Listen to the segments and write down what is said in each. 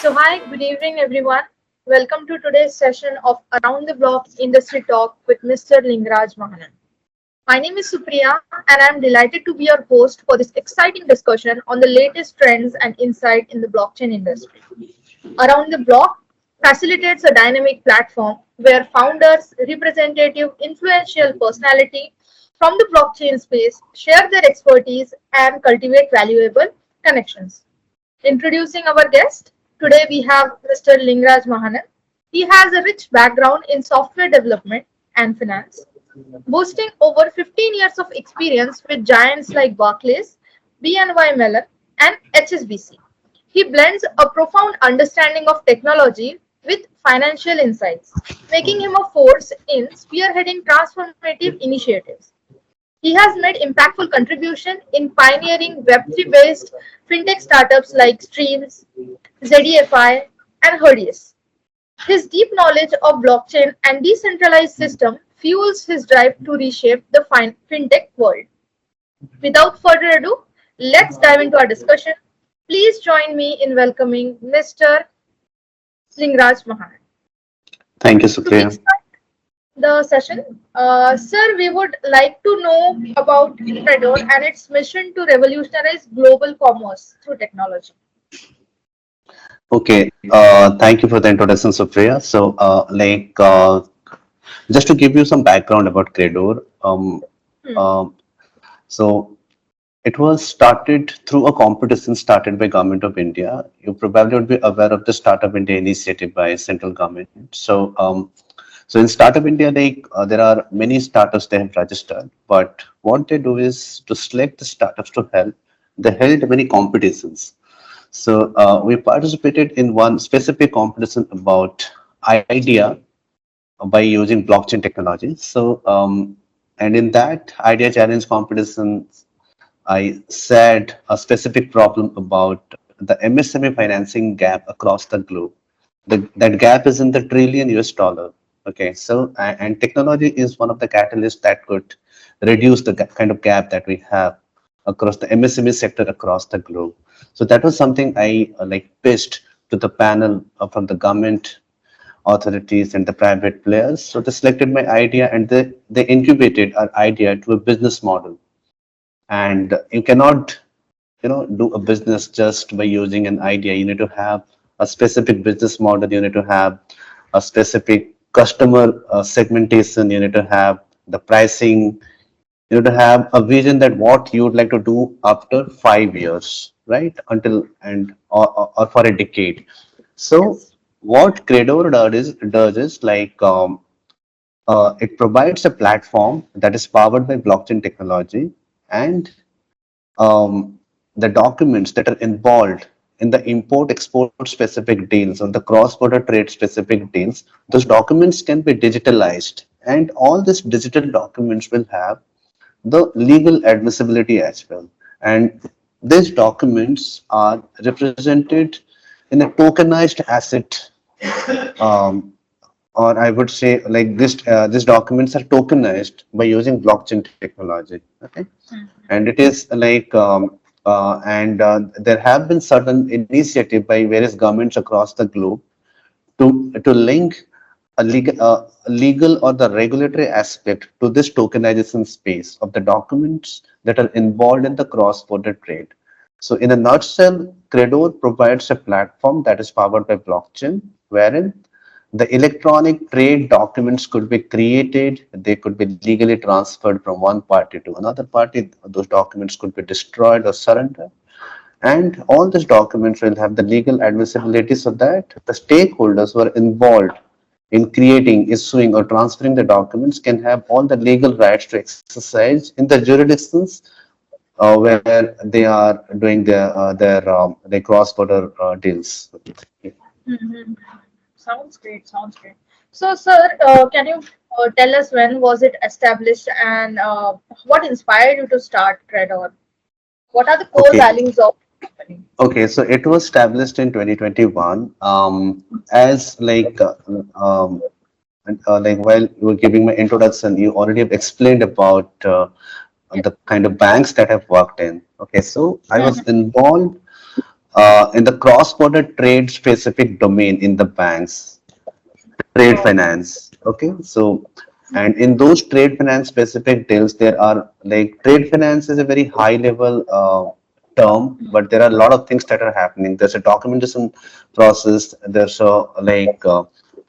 Hi, good evening, everyone. Welcome to today's session of Around the Block Industry Talk with Mr. Lingraj Mahanand. My name is Supriya, and I'm delighted to be your host for this exciting discussion on the latest trends and insight in the blockchain industry. Around the Block facilitates a dynamic platform where founders, representative, influential personality from the blockchain space share their expertise and cultivate valuable connections. Introducing our guest, today we have Mr. Lingraj Mahanand. He has a rich background in software development and finance, boasting over 15 years of experience with giants like Barclays, BNY Mellon, and HSBC. He blends a profound understanding of technology with financial insights, making him a force in spearheading transformative initiatives. He has made impactful contribution in pioneering Web3 based fintech startups like Streams, ZDFI, and Herdius. His deep knowledge of blockchain and decentralized system fuels his drive to reshape the fintech world. Without further ado, let's dive into our discussion. Please join me in welcoming Mr. Lingraj Mahanand. Thank you, To Supriya. kickstart the session, sir, we would like to know about Credore and its mission to revolutionize global commerce through technology. Okay, thank you for the introduction, Supriya. Just to give you some background about Credore, Hmm. um, so it was started through a competition started by Government of India. You probably would be aware of the Startup India initiative by central government. So in Startup India, there are many startups they have registered, but what they do is to select the startups to help. They held many competitions. So we participated in one specific competition about idea by using blockchain technology. And in that idea challenge competition, I said a specific problem about the MSME financing gap across the globe. That gap is in the trillion US dollar. Okay, and technology is one of the catalysts that could reduce the kind of gap that we have across the MSME sector across the globe. So that was something I pitched to the panel from the government authorities and the private players. So they selected my idea and they incubated our idea to a business model. And you cannot do a business just by using an idea. You need to have a specific business model. You need to have a specific customer segmentation. You need to have the pricing. You need to have a vision that what you would like to do after 5 years, right? Until and or for a decade. So Yes. what Credore does is it provides a platform that is powered by blockchain technology, and um, the documents that are involved in the import export specific deals or the cross border trade specific deals, those documents can be digitalized, and all these digital documents will have the legal admissibility as well. And these documents are represented in a tokenized asset, um, or I would say like this. These documents are tokenized by using blockchain technology. Okay, and it is and there have been certain initiatives by various governments across the globe to link a legal or the regulatory aspect to this tokenization space of the documents that are involved in the cross-border trade. So in a nutshell, Credore provides a platform that is powered by blockchain, wherein the electronic trade documents could be created, they could be legally transferred from one party to another party, those documents could be destroyed or surrendered, and all these documents will have the legal admissibility so that the stakeholders who are involved in creating, issuing, or transferring the documents can have all the legal rights to exercise in the jurisdictions where they are doing their cross-border deals. Mhm. Sounds great. Sounds great. So, sir, can you tell us when was it established and what inspired you to start Credor? What are the core Okay, values of the company? okay. So it was established in 2021 as like while you were giving my introduction, you already have explained about Yes. the kind of banks that I've worked in. Okay, so I was Mhm. involved in the cross-border trade specific domain in the banks, trade Oh. finance. Okay, so and in those trade finance specific deals, there are like trade finance is a very high level term, but there are a lot of things that are happening. There's a documentation process. There's a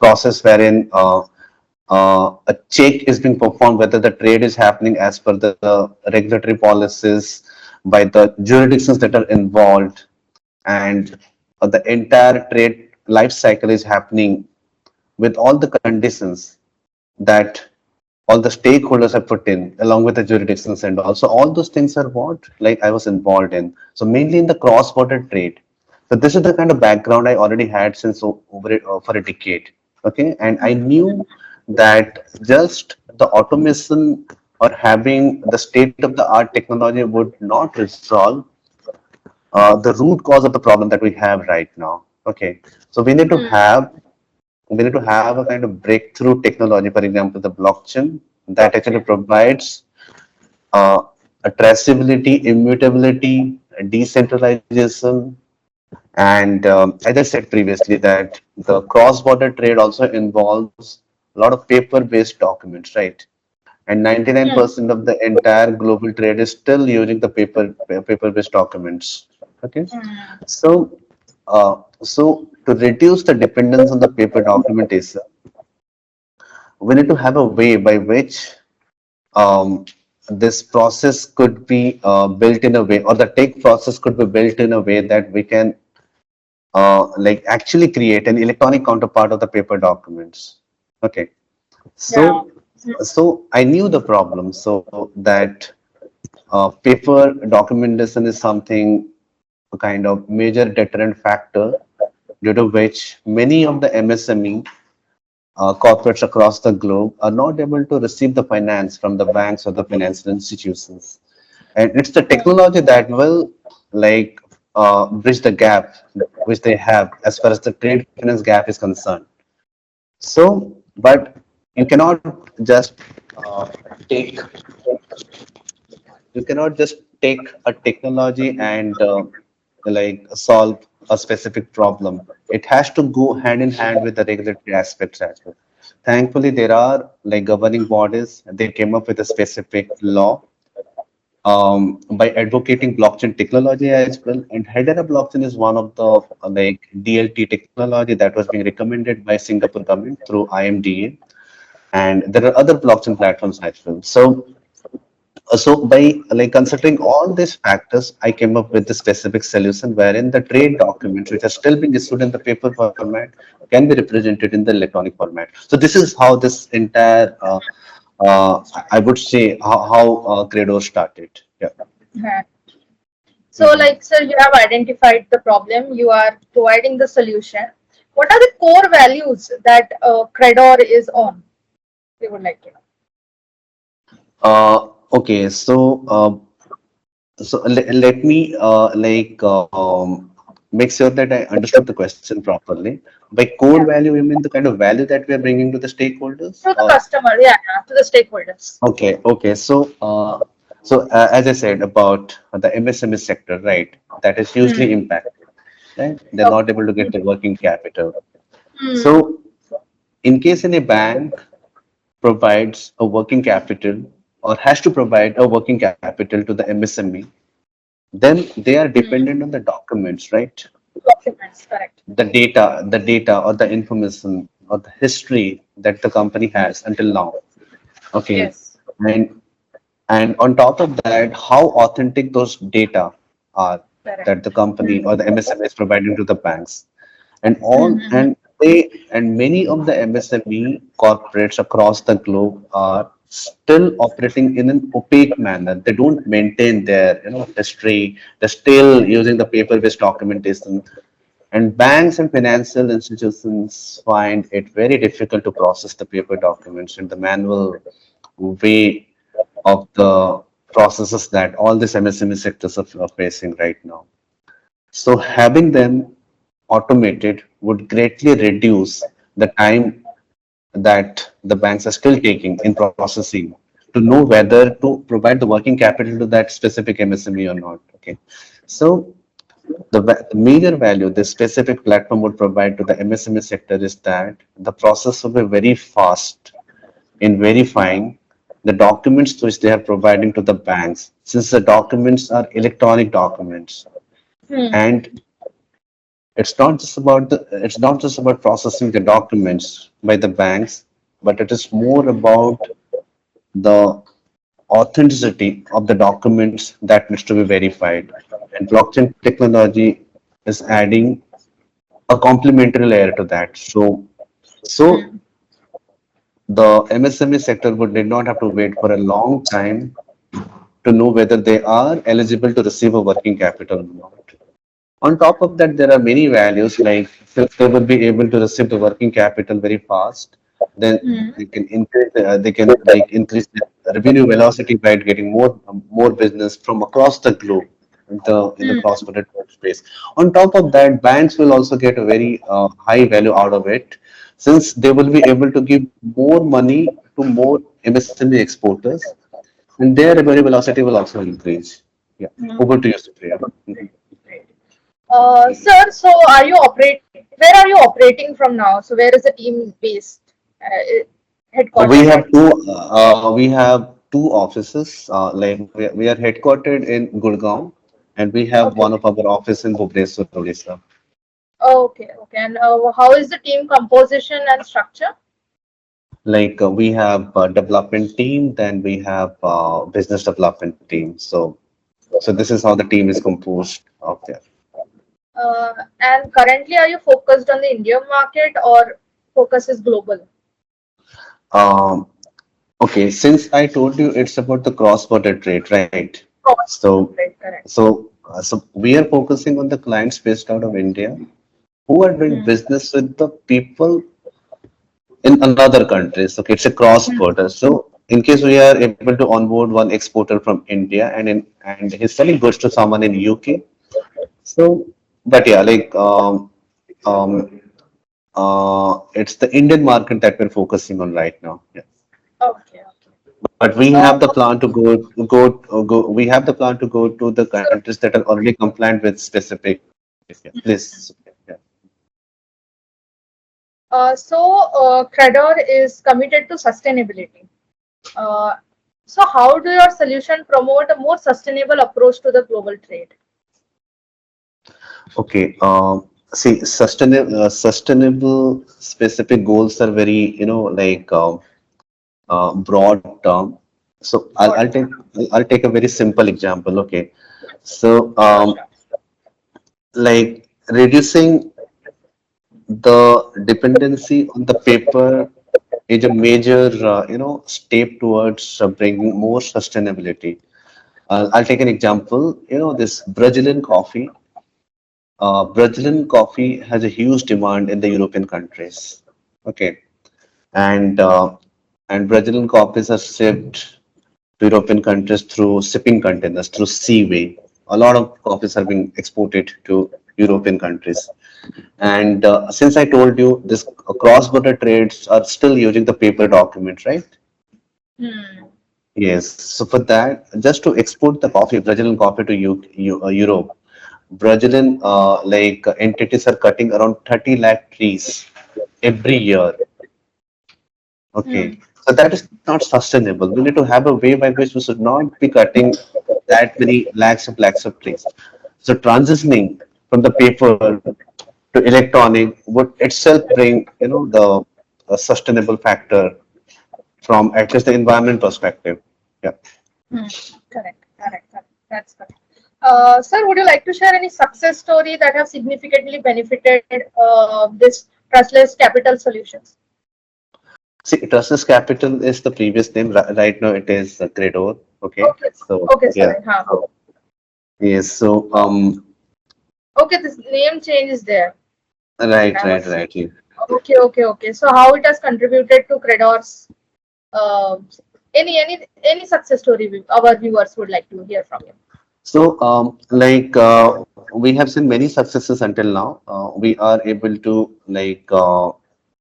process wherein a check is being performed whether the trade is happening as per the regulatory policies by the jurisdictions that are involved, and the entire trade life cycle is happening with all the conditions that all the stakeholders have put in along with the jurisdictions, and also all those things are what like I was involved in, so mainly in the cross border trade. So this is the kind of background I already had since for a decade. Okay, and I knew that just the automation or having the state of the art technology would not resolve the root cause of the problem that we have right now. Okay, so we need to have a kind of breakthrough technology, for example, the blockchain that actually Blockchain. provides uh, a traceability, immutability, decentralization, and as I said previously, that the cross-border trade also involves a lot of paper-based documents, right? And 99% of the entire global trade is still using the paper-based documents. Okay, so so to reduce the dependence on the paper documentation, we need to have a way by which um, this process could be built in a way, or the tech process could be built in a way that we can like actually create an electronic counterpart of the paper documents. Okay, Yeah. so I knew the problem, so that paper documentation is something a kind of major deterrent factor due to which many of the MSME corporates across the globe are not able to receive the finance from the banks or the financial institutions. And it's the technology that will like bridge the gap which they have as far as the trade finance gap is concerned. So, but you cannot just uh, take you cannot just take a technology and like solve a specific problem. It has to go hand in hand with the regulatory aspects as well. Thankfully, there are like governing bodies. They came up with a specific law by advocating blockchain technology as well. And Hedera blockchain is one of the like DLT technology that was being recommended by Singapore government through IMDA. And there are other blockchain platforms as well. So by like considering all these factors, I came up with the specific solution wherein the trade documents, which are still being issued in the paper format, can be represented in the electronic format. So this is how this entire, I would say, how Credore started. Yeah. Yeah. So, Mhm. like, sir, you have identified the problem, you are providing the solution. What are the core values that Credore is on? We would like to know. Okay, so let me make sure that I understood the question properly. By core Yeah. value, you mean the kind of value that we are bringing to the stakeholders? To the customer, yeah, yeah, to the stakeholders. Okay. As I said about the MSME sector, right? That is hugely Hmm. impacted, right? They're Okay. not able to get the working capital. Hmm. So, in case any bank provides a working capital or has to provide a working capital to the MSME, then they are Hmm. dependent on the documents, right? Documents, correct. The data or the information or the history that the company has until now. Okay, Yes. and on top of that, how authentic those data are that the Correct. company or the MSME is providing to the banks, and all Mm-hmm. and they and many of the MSME corporates across the globe are still operating in an opaque manner. They don't maintain their history. They're still using the paper-based documentation, and banks and financial institutions find it very difficult to process the paper documents and the manual way of the processes that all these MSME sectors are facing right now. So having them automated would greatly reduce the time that the banks are still taking in processing to know whether to provide the working capital to that specific MSME or not. Okay. So The major value this specific platform would provide to the MSME sector is that the process will be very fast in verifying the documents which they are providing to the banks, since the documents are electronic documents. Hmm. And it's not just about processing the documents by the banks, but it is more about the authenticity of the documents that needs to be verified. And blockchain technology is adding a complementary layer to that. So Hmm. the MSME sector would did not have to wait for a long time to know whether they are eligible to receive a working capital or not. On top of that, there are many values like if they will be able to receive the working capital very fast, then Hmm. they can like increase the revenue velocity by getting more business from across the globe in the Hmm. cross-border trade space. On top of that, banks will also get a very high value out of it, since they will be able to give more money to more MSME exporters, and their revenue velocity will also increase. Yeah, Hmm. over to you, Supriya. Great. Great. Sir, so where are you operating from now? So where is the team based? Headquartered at? We have two offices. We are headquartered in Gurgaon, and we have Okay. one of our office in Bhubaneswar, Odisha. Okay. Okay. And how is the team composition and structure? We have a development team, then we have business development team. So this is how the team is composed of there. And currently, are you focused on the Indian market or focus is global? Um, okay, since I told you it's about the cross-border trade, right? Cost. So Right. Correct. so we are focusing on the clients based out of India who are doing Hmm. business with the people in another countries. Okay, it's a cross border. So in case we are able to onboard one exporter from India and he's selling goods to someone in UK. So, but yeah, um, it's the Indian market that we're focusing on right now. Yeah. Okay. Okay. But we So, have the plan to go. We have the plan to go to the so countries that are already compliant with specific. Yeah, please. Yeah. Credore is committed to sustainability. Uh, so, how do your solution promote a more sustainable approach to the global trade? Okay. See, sustainable specific goals are very, broad term. So Got it. I'll take a very simple example. Okay. So Sure, sure. like reducing the dependency on the paper is a major, step towards bringing more sustainability. I'll take an example. This Brazilian coffee. Brazilian coffee has a huge demand in the European countries. Okay, and uh, and Brazilian coffees are shipped to European countries through shipping containers through seaway. A lot of coffees are being exported to European countries. And since I told you this cross-border trades are still using the paper document, right? Hmm. Yes. So for that, just to export the coffee, Brazilian coffee to Europe, Brazilian entities are cutting around 30 lakh trees every year. Okay. Hmm. So that is not sustainable. We need to have a way by which we should not be cutting that many lakhs of trees. So transitioning from the paper to electronic would itself bring, the sustainable factor from at least the environment perspective. Yeah. Hmm. Correct. Correct. Correct. That's correct. Sir, would you like to share any success story that have significantly benefited this trustless capital solutions? See, Trustless Capital is the previous name. Right now, it is Credore. Okay. Okay. So Okay, yeah. sir. Huh. Yes. So Okay, this name change is there. right, I right, was right. Yeah. okay, okay, okay. So how it has contributed to Credore's uh, any success story our viewers would like to hear from you. So we have seen many successes until now. We are able to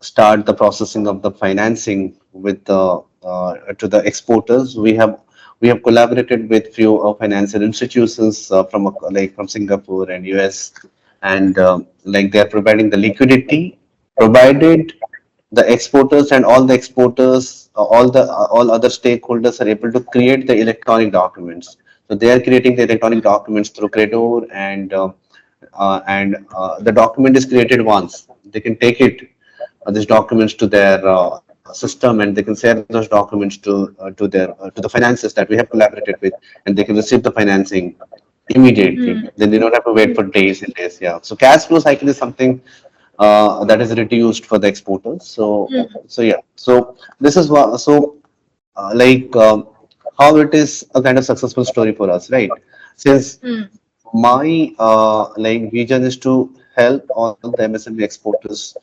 start the processing of the financing with the to the exporters. We have we have collaborated with few financial institutions from Singapore and US, and like they are providing the liquidity, provided the exporters and all the exporters, all other stakeholders are able to create the electronic documents. So they are creating the electronic documents through Credore, and the document is created once. They can take it these documents to their system, and they can share those documents to the finances that we have collaborated with, and they can receive the financing immediately. Hmm. Then they don't have to wait for days and days. Yeah. So cash flow cycle is something that is reduced for the exporters. So yeah. So this is what. So like how it is a kind of successful story for us, right? Since Hmm. my like vision is to help all the MSME exporters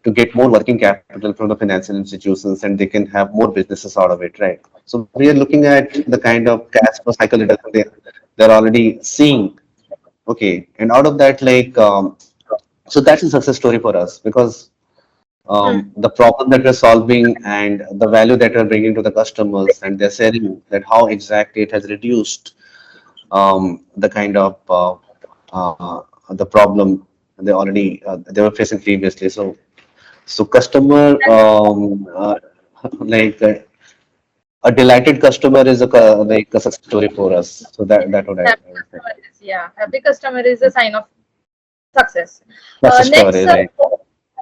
to get more working capital from the financial institutions, and they can have more businesses out of it, right? So we are looking at the kind of cash flow cycle that they're already seeing. Okay, and out of that, so that's a success story for us because Hmm. the problem that we're solving and the value that we're bringing to the customers, and they're saying that how exactly it has reduced the kind of the problem they were facing previously. So customer like a delighted customer is like a success story for us. So that what Happy I would say. customer is, yeah, happy customer is a sign of success. Success Next, story, right?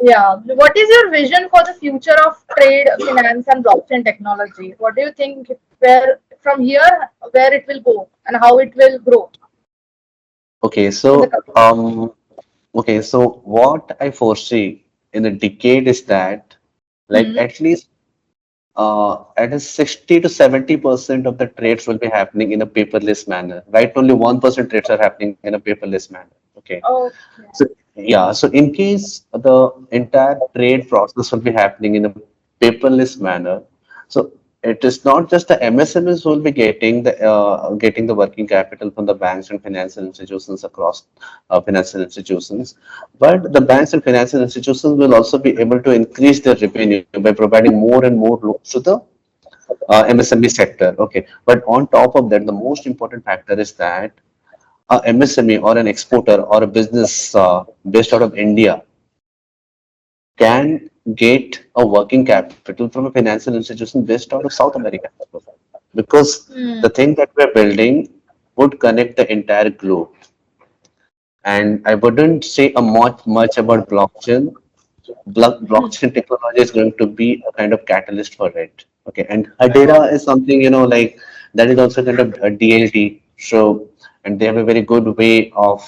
yeah, what is your vision for the future of trade, finance, and blockchain technology? What do you think where from here where it will go and how it will grow Okay, in the so coming? what I foresee in a decade is that like Hmm. at least at a 60 to 70% of the trades will be happening in a paperless manner. Right, only 1% trades are happening in a paperless manner. Okay. Okay. So yeah, so in case the entire trade process will be happening in a paperless manner, so it is not just the MSMEs who will be getting the working capital from the banks and financial institutions across financial institutions, but the banks and financial institutions will also be able to increase their revenue by providing more and more loans to the MSME sector. Okay, but on top of that, the most important factor is that a MSME or an exporter or a business based out of India can get a working capital from a financial institution based out of South America. Because Hmm. the thing that we're building would connect the entire globe. And I wouldn't say a much about blockchain. Blockchain technology is going to be a kind of catalyst for it. Okay, and Oh, Hadera is something that is also kind of a DLT. So, and they have a very good way of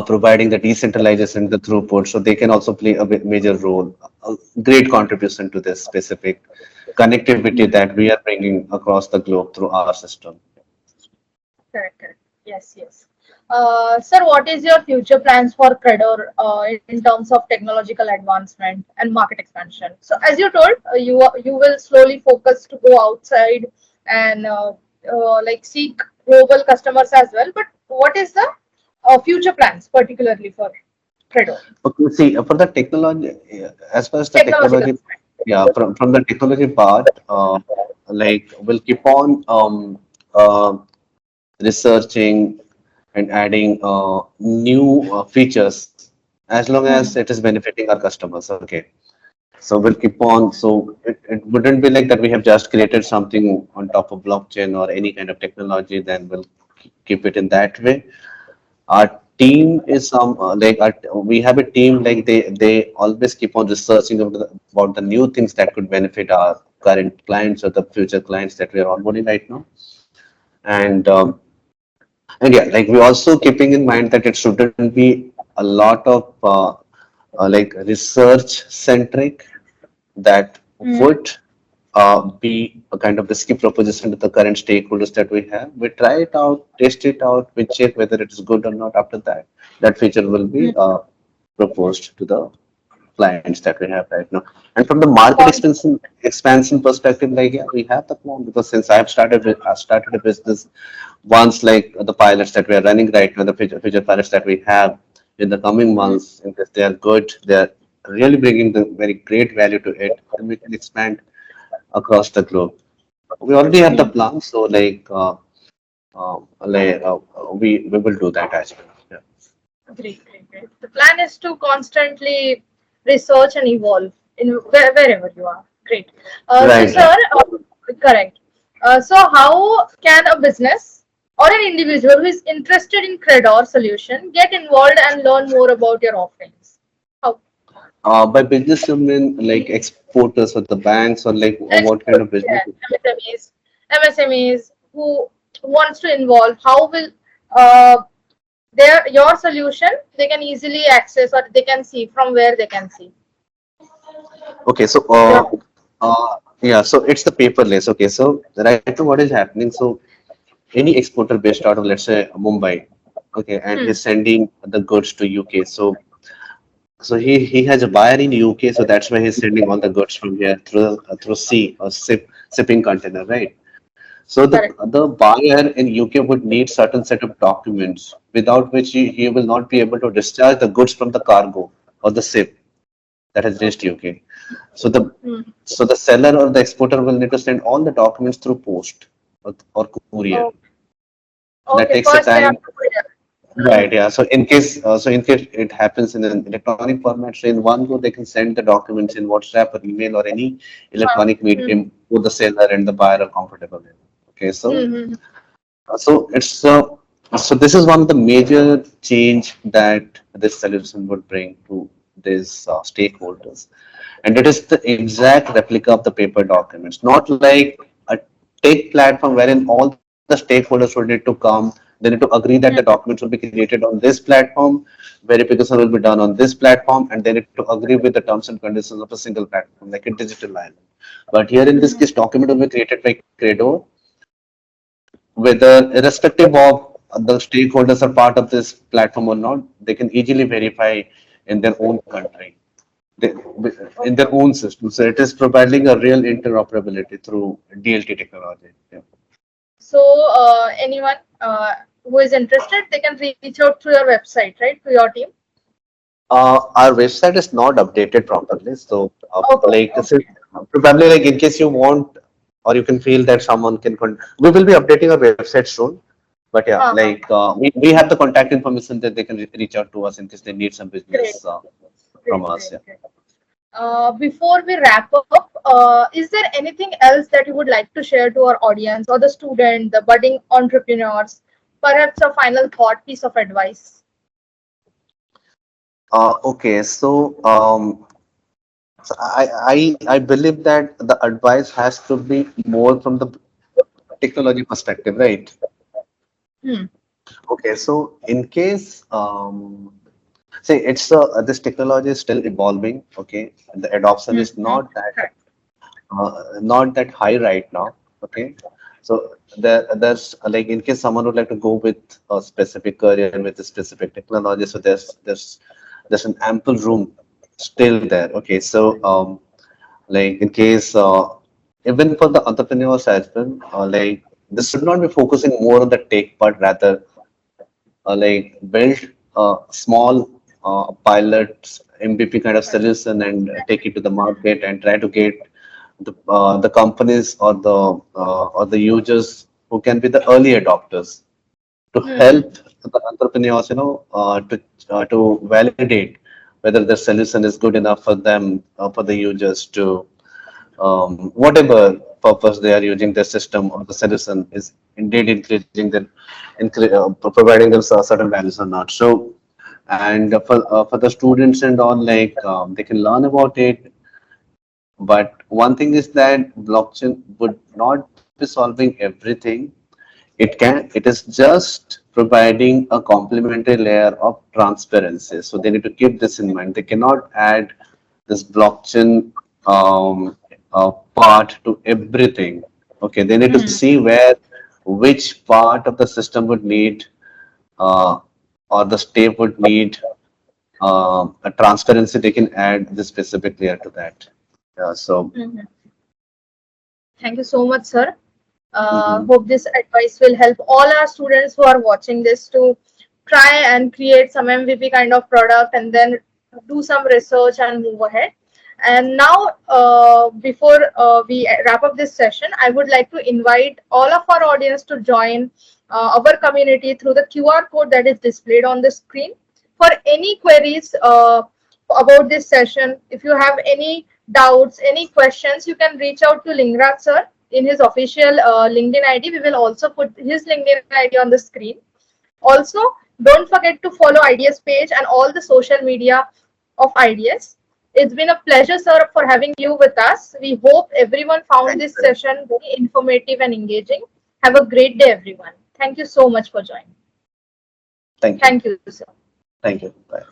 providing the decentralization, the throughput, so they can also play a major role, a great contribution to this specific connectivity that we are bringing across the globe through our system. correct, correct. Yes, yes. Sir, what is your future plans for Credore in terms of technological advancement and market expansion? So, as you told, you will slowly focus to go outside and like seek global customers as well. But what is the future plans, particularly for Credore Okay, see, for the technology, as far as the technological technology, aspect? yeah, from the technology part, like we'll keep on researching and adding new features as long as Hmm. it is benefiting our customers. Okay. So we'll keep on. So it wouldn't be like that we have just created something on top of blockchain or any kind of technology, then we'll keep it in that way. Our team is we have a team like they always keep on researching about the new things that could benefit our current clients or the future clients that we are onboarding right now. And and yeah, like we're also keeping in mind that it shouldn't be a lot of like research centric that Hmm. would be a kind of risky proposition to the current stakeholders that we have. We try it out, test it out, we check whether it is good or not. After that, that feature will be Hmm. proposed to the clients that we have right now. And from the market Con- expansion perspective, like yeah, we have the plan because since I started a business once, like the pilots that we are running right now, the future pilots that we have in the coming Hmm. months, in case they are good, they are really bringing the very great value to it, then we can expand across the globe. we already have the Hmm. plan, so we will do that as well. Yeah. Great, great, great. The plan is to constantly research and evolve in wherever you are. Great. So, Right, sir, right. correct. So, how can a business or an individual who is interested in Credore solution get involved and learn more about your offerings? How? By business, you mean like exporters or the banks or like what kind Experts, of business? yeah, MSMEs who wants to involve. How will uh, your solution they can easily access or they can see from where they can see Okay, so your. yeah, so it's the paperless. Okay, so right now what is happening? So any exporter based out of let's say Mumbai, okay, and Hmm. he's sending the goods to UK. So he has a buyer in UK, so that's why he's sending all the goods from here through sea or shipping container, right? So Correct. the buyer in UK would need certain set of documents without which he will not be able to discharge the goods from the cargo or the ship that has reached UK. So Hmm. the seller or the exporter will need to send all the documents through post or courier. Oh, So that okay. takes a First they have time. to put it. Hmm. Right, yeah. So in case it happens in an electronic format, so in one go they can send the documents in WhatsApp or email or any electronic Hmm. medium both the seller and the buyer are comfortable in. Okay, so Hmm. Hmm. so it's so this is one of the major change that this solution would bring to these stakeholders, and it is the exact replica of the paper documents, not like a tech platform wherein all the stakeholders would need to come. They need to agree that the Hmm. documents will be created on this platform, verification will be done on this platform, and they need to agree with the terms and conditions of a single platform, like a digital island. But here in this Hmm. case, document will be created by Credore, whether irrespective of the stakeholders are part of this platform or not, they can easily verify in their own country, they, in their Okay. own system. So it is providing a real interoperability through DLT technology. Yeah. So anyone who is interested, they can reach out through your website, right? To your team. Our website is not updated properly, so Okay. like this is Okay. probably like in case you want or you can feel that someone can we will be updating our website soon. But yeah, Uh-huh. we have the contact information that they can reach out to us in case they need some Great. business from Great. us. Great. Yeah. Great. Before we wrap up, is there anything else that you would like to share to our audience or the student, the budding entrepreneurs? Perhaps a final thought, piece of advice. Okay, so I believe that the advice has to be more from the technology perspective, right? Hmm. Okay, so in case see it's this technology is still evolving. Okay, the adoption Hmm. is Hmm. Correct. not that high right now. Okay, so there's like in case someone would like to go with a specific career with a specific technology, so there's an ample room still there. Okay, so like in case even for the entrepreneurs as well, like this should not be focusing more on the tech part, rather like build a small pilot MVP kind of solution and take it to the market and try to get the companies or the users who can be the early adopters to Hmm. help the entrepreneurs, to validate whether the solution is good enough for them, for the users to whatever purpose they are using the system or the solution is indeed increasing their providing them certain values or not. So and for the students and all, like they can learn about it, but one thing is that blockchain would not be solving everything. It is just providing a complementary layer of transparency. So they need to keep this in mind. They cannot add this blockchain part to everything. Okay, they need to Hmm. see which part of the system would need uh, or the state would need a transparency. They can add this specific layer to that. Yeah, so. Hmm. Thank you so much, sir. Mhm. Hope this advice will help all our students who are watching this to try and create some MVP kind of product and then do some research and move ahead. And now, before we wrap up this session, I would like to invite all of our audience to join our community through the QR code that is displayed on the screen. For any queries about this session, if you have any doubts, any questions, you can reach out to Lingraj sir in his official LinkedIn ID. We will also put his LinkedIn ID on the screen. Also, don't forget to follow IDS page and all the social media of IDS. It's been a pleasure, sir, for having you with us. We hope everyone found Thank this you. session very informative and engaging. Have a great day, everyone. Thank you so much for joining. Thank you. Thank you, sir. Thank you. Bye.